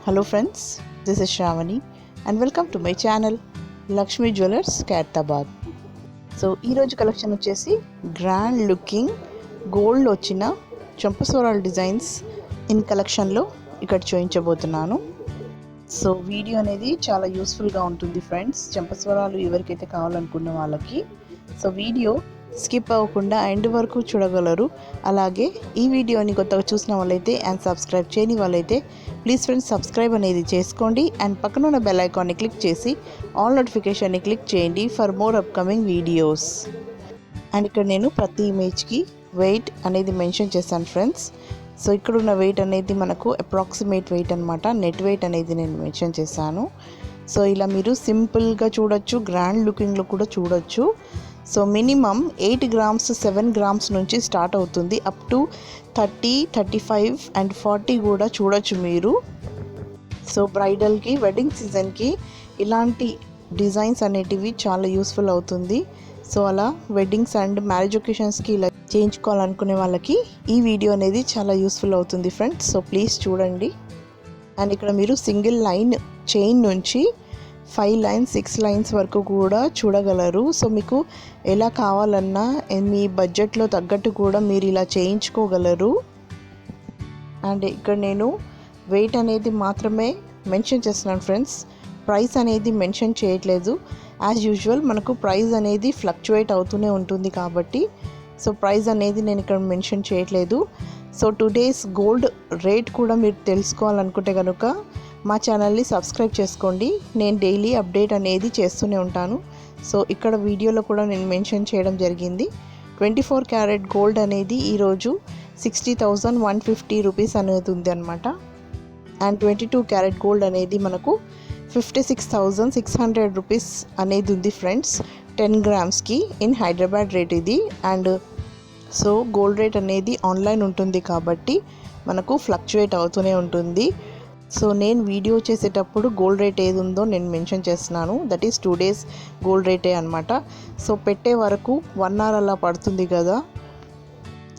Hello friends, this is Shravani and welcome to my channel Lakshmi Jewellers Khairtabad. So ఈరోజు collection వచ్చేసి grand looking gold వచ్చిన చంపస్వరాల designs in కలెక్షన్లో ఇక్కడ చూపించబోతున్నాను. So video అనేది చాలా యూస్ఫుల్గా ఉంటుంది ఫ్రెండ్స్, చంపస్వరాలు ఎవరికైతే కావాలనుకున్న వాళ్ళకి. సో వీడియో స్కిప్ అవ్వకుండా ఎండ్ వరకు చూడగలరు. అలాగే ఈ వీడియోని కొత్తగా చూసిన వాళ్ళైతే అండ్ సబ్స్క్రైబ్ చేయని వాళ్ళైతే ప్లీజ్ ఫ్రెండ్స్ సబ్స్క్రైబ్ అనేది చేసుకోండి అండ్ పక్కన ఉన్న బెల్ ఐకాన్ని క్లిక్ చేసి ఆల్ నోటిఫికేషన్ని క్లిక్ చేయండి for more upcoming videos. And ఇక్కడ నేను ప్రతి ఇమేజ్కి వెయిట్ అనేది మెన్షన్ చేశాను ఫ్రెండ్స్. సో ఇక్కడ ఉన్న వెయిట్ అనేది మనకు అప్రాక్సిమేట్ వెయిట్ అనమాట, నెట్ వెయిట్ అనేది నేను మెన్షన్ చేశాను. సో ఇలా మీరు సింపుల్గా చూడొచ్చు, గ్రాండ్ లుకింగ్లో కూడా చూడొచ్చు. సో మినిమం 8 grams 7 grams నుంచి స్టార్ట్ అవుతుంది, అప్ టు 30, 35 అండ్ 40 కూడా చూడొచ్చు మీరు. సో బ్రైడల్కి, వెడ్డింగ్ సీజన్కి ఇలాంటి డిజైన్స్ అనేటివి చాలా యూస్ఫుల్ అవుతుంది. సో అలా వెడ్డింగ్స్ అండ్ మ్యారేజ్ ఒకేషన్స్కి ఇలా చేయించుకోవాలనుకునే వాళ్ళకి ఈ వీడియో అనేది చాలా యూస్ఫుల్ అవుతుంది ఫ్రెండ్స్. సో ప్లీజ్ చూడండి. అండ్ ఇక్కడ మీరు సింగిల్ లైన్ చైన్ నుంచి 5 lines 6 lines వరకు కూడా చూడగలరు. సో మీకు ఎలా కావాలన్నా మీ బడ్జెట్లో తగ్గట్టు కూడా మీరు ఇలా చేయించుకోగలరు. అండ్ ఇక్కడ నేను వెయిట్ అనేది మాత్రమే మెన్షన్ చేస్తున్నాను ఫ్రెండ్స్, ప్రైస్ అనేది మెన్షన్ చేయట్లేదు. యాజ్ యూజువల్ మనకు ప్రైస్ అనేది ఫ్లక్చువేట్ అవుతూనే ఉంటుంది కాబట్టి సో ప్రైస్ అనేది నేను ఇక్కడ మెన్షన్ చేయట్లేదు. సో టుడేస్ గోల్డ్ రేట్ కూడా మీరు తెలుసుకోవాలనుకుంటే కనుక మా ఛానల్ని సబ్స్క్రైబ్ చేసుకోండి. నేను డైలీ అప్డేట్ అనేది చేస్తూనే ఉంటాను. సో ఇక్కడ వీడియోలో కూడా నేను మెన్షన్ చేయడం జరిగింది. 24 క్యారెట్ గోల్డ్ అనేది ఈరోజు 60,150 రూపీస్ అనేది ఉంది అనమాట. అండ్ 22 క్యారెట్ గోల్డ్ అనేది మనకు 56,600 రూపీస్ అనేది ఉంది friends, 10 grams in Hyderabad rate ఇది. అండ్ సో గోల్డ్ రేట్ అనేది ఆన్లైన్ ఉంటుంది కాబట్టి మనకు ఫ్లక్చువేట్ అవుతూనే ఉంటుంది. సో నేను వీడియో చేసేటప్పుడు గోల్డ్ రేట్ ఏది ఉందో నేను మెన్షన్ చేస్తున్నాను, దట్ ఈస్ 2 days గోల్డ్ రేటే అనమాట. సో పెట్టే వరకు 1 hour అలా పడుతుంది కదా.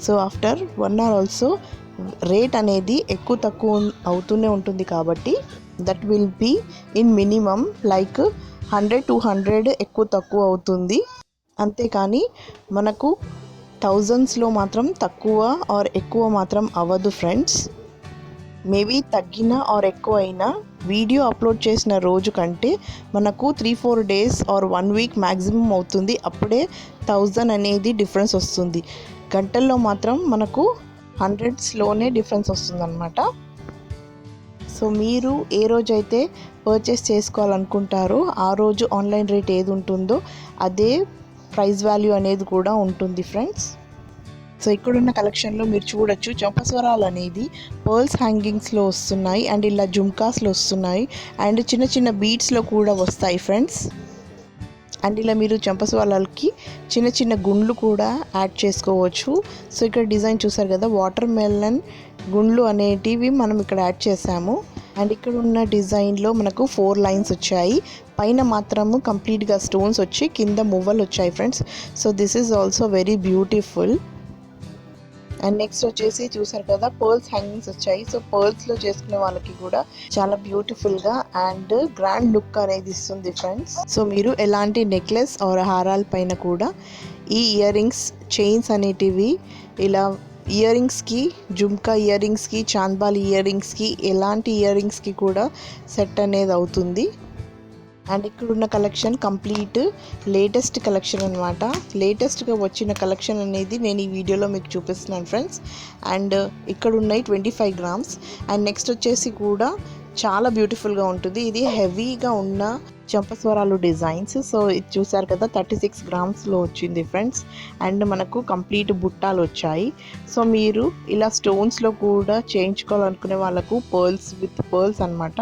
So after 1 hour also rate అనేది ఎక్కువ తక్కువ అవుతూనే ఉంటుంది కాబట్టి that will be in minimum like 100-200 ఎక్కువ తక్కువ అవుతుంది. అంతేకాని మనకు థౌజండ్స్లో మాత్రం తక్కువ ఆర్ ఎక్కువ మాత్రం అవ్వదు ఫ్రెండ్స్. మేబీ తగ్గిన ఆర్ ఎక్కువ అయినా వీడియో అప్లోడ్ చేసిన రోజు కంటే మనకు 3-4 days ఆర్ 1 week మ్యాక్సిమం అవుతుంది, అప్పుడే 1000 అనేది డిఫరెన్స్ వస్తుంది. గంటల్లో మాత్రం మనకు 100sలోనే డిఫరెన్స్ వస్తుంది అనమాట. సో మీరు ఏ రోజైతే పర్చేస్ చేసుకోవాలనుకుంటారో ఆ రోజు ఆన్లైన్ రేట్ ఏది ఉంటుందో అదే ప్రైస్ వాల్యూ అనేది కూడా ఉంటుంది ఫ్రెండ్స్. సో ఇక్కడున్న కలెక్షన్లో మీరు చూడొచ్చు, చంపస్వరాలు అనేది పర్ల్స్ హ్యాంగింగ్స్లో వస్తున్నాయి అండ్ ఇలా జుమ్కాస్లో వస్తున్నాయి అండ్ చిన్న చిన్న బీడ్స్లో కూడా వస్తాయి ఫ్రెండ్స్. అండ్ ఇలా మీరు చంపస్వరాలకి చిన్న చిన్న గుండ్లు కూడా యాడ్ చేసుకోవచ్చు. సో ఇక్కడ డిజైన్ చూసారు కదా, వాటర్ మెలన్ గుండ్లు అనేటివి మనం ఇక్కడ యాడ్ చేసాము. అండ్ ఇక్కడ ఉన్న డిజైన్లో మనకు 4 lines వచ్చాయి, పైన మాత్రము కంప్లీట్గా స్టోన్స్ వచ్చి కింద మువ్వలు వచ్చాయి friends. So this is also very beautiful. And next వచ్చేసి చూసారు కదా పర్ల్స్ హ్యాంగింగ్స్ వచ్చాయి. సో పర్ల్స్లో చేసుకునే వాళ్ళకి కూడా చాలా బ్యూటిఫుల్గా అండ్ గ్రాండ్ లుక్ అనేది ఇస్తుంది ఫ్రెండ్స్. సో మీరు ఎలాంటి నెక్లెస్ ఆర్ హారాల పైన కూడా ఈ ఇయర్ రింగ్స్, చైన్స్ అనేటివి ఇలా ఇయర్ రింగ్స్కి, జుమ్కా ఇయర్ రింగ్స్కి, చాంద్బాల్ ఇయర్ రింగ్స్కి, ఎలాంటి ఇయర్ రింగ్స్కి కూడా సెట్ అనేది అవుతుంది. అండ్ ఇక్కడున్న కలెక్షన్ కంప్లీట్ లేటెస్ట్ కలెక్షన్ అనమాట. లేటెస్ట్గా వచ్చిన కలెక్షన్ అనేది నేను ఈ వీడియోలో మీకు చూపిస్తున్నాను ఫ్రెండ్స్. అండ్ ఇక్కడ ఉన్నాయి 25 grams. అండ్ నెక్స్ట్ వచ్చేసి కూడా చాలా బ్యూటిఫుల్గా ఉంటుంది, ఇది హెవీగా ఉన్న చంపస్వరాలు డిజైన్స్. సో ఇది చూసారు కదా 36 grams వచ్చింది ఫ్రెండ్స్. అండ్ మనకు కంప్లీట్ బుట్టాలు వచ్చాయి. సో మీరు ఇలా స్టోన్స్లో కూడా చేయించుకోవాలనుకునే వాళ్ళకు పర్ల్స్ విత్ పర్ల్స్ అనమాట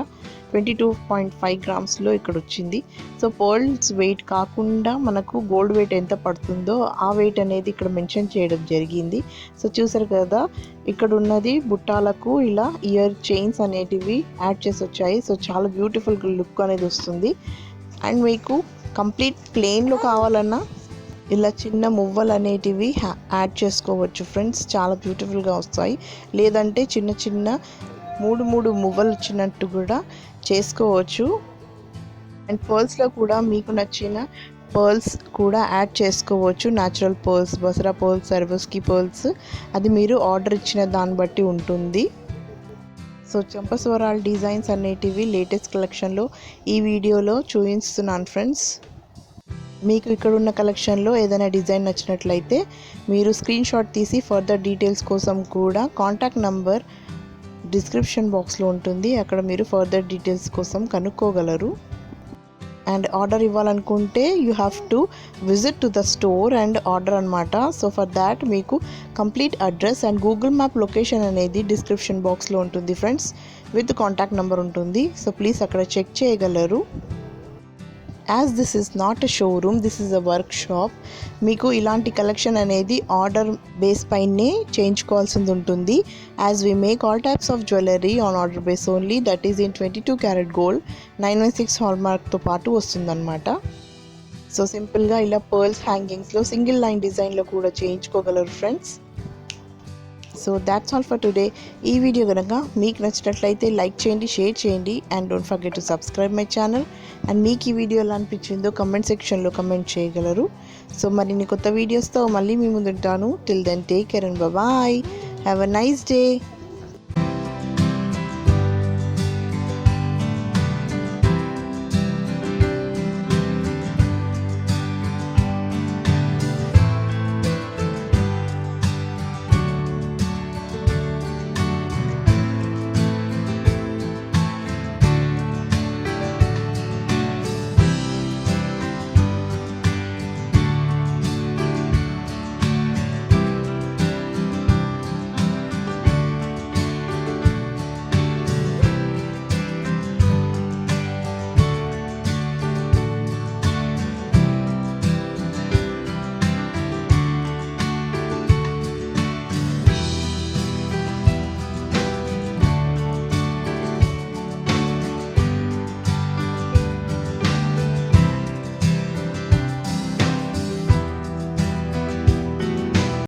22.5 grams ఇక్కడ వచ్చింది. సో పర్ల్స్ వెయిట్ కాకుండా మనకు గోల్డ్ వెయిట్ ఎంత పడుతుందో ఆ వెయిట్ అనేది ఇక్కడ మెన్షన్ చేయడం జరిగింది. సో చూసారు కదా ఇక్కడ ఉన్నది బుట్టాలకు ఇలా ఇయర్ చైన్స్ అనేటివి యాడ్ చేసి వచ్చాయి. సో చాలా బ్యూటిఫుల్ లుక్ అనేది వస్తుంది. అండ్ మీకు కంప్లీట్ ప్లెయిన్లో కావాలన్నా ఇలా చిన్న మువ్వలు అనేటివి యాడ్ చేసుకోవచ్చు ఫ్రెండ్స్, చాలా బ్యూటిఫుల్గా వస్తాయి. లేదంటే చిన్న చిన్న మూడు మువ్వలు వచ్చినట్టు కూడా చేసుకోవచ్చు. అండ్ పర్ల్స్లో కూడా మీకు నచ్చిన పర్ల్స్ కూడా యాడ్ చేసుకోవచ్చు. Natural pearls, Basara pearls, సర్వస్కి pearls, అది మీరు ఆర్డర్ ఇచ్చిన దాన్ని బట్టి ఉంటుంది. సో చంపస్వరాల్ డిజైన్స్ అనేటివి లేటెస్ట్ కలెక్షన్లో ఈ వీడియోలో చూపిస్తున్నాను ఫ్రెండ్స్. మీకు ఇక్కడ ఉన్న కలెక్షన్లో ఏదైనా డిజైన్ నచ్చినట్లయితే మీరు స్క్రీన్ షాట్ తీసి ఫర్దర్ డీటెయిల్స్ కోసం కూడా కాంటాక్ట్ నంబర్ డిస్క్రిప్షన్ బాక్స్లో ఉంటుంది, అక్కడ మీరు ఫర్దర్ డీటెయిల్స్ కోసం కనుక్కోగలరు. అండ్ ఆర్డర్ ఇవ్వాలనుకుంటే you have to visit to the store and order అనమాట. సో ఫర్ దాట్ మీకు complete address and Google map location అనేది డిస్క్రిప్షన్ బాక్స్లో ఉంటుంది ఫ్రెండ్స్, విత్ కాంటాక్ట్ నెంబర్ ఉంటుంది. సో ప్లీజ్ అక్కడ చెక్ చేయగలరు. As this is not a showroom, this is a work shop. మీకు ఇలాంటి కలెక్షన్ అనేది ఆర్డర్ బేస్ పైనే చేయించుకోవాల్సింది ఉంటుంది. As we make all types of jewellery on order base only, that is in 22 carat gold 916 హాల్మార్క్తో పాటు వస్తుందన్నమాట. So సింపుల్గా ఇలా pearls హ్యాంగింగ్స్లో single line డిజైన్లో కూడా చేయించుకోగలరు friends. So that's all for today. ఈ వీడియో కనుక మీకు నచ్చినట్లయితే లైక్ చేయండి, షేర్ చేయండి and don't forget to subscribe my channel. And మీకు ఈ వీడియో ఎలా అనిపించిందో కమెంట్ సెక్షన్లో కమెంట్ చేయగలరు. సో మరిన్ని కొత్త వీడియోస్తో మళ్ళీ మీ ముందుంటాను. Till then take care and bye. Have a nice day.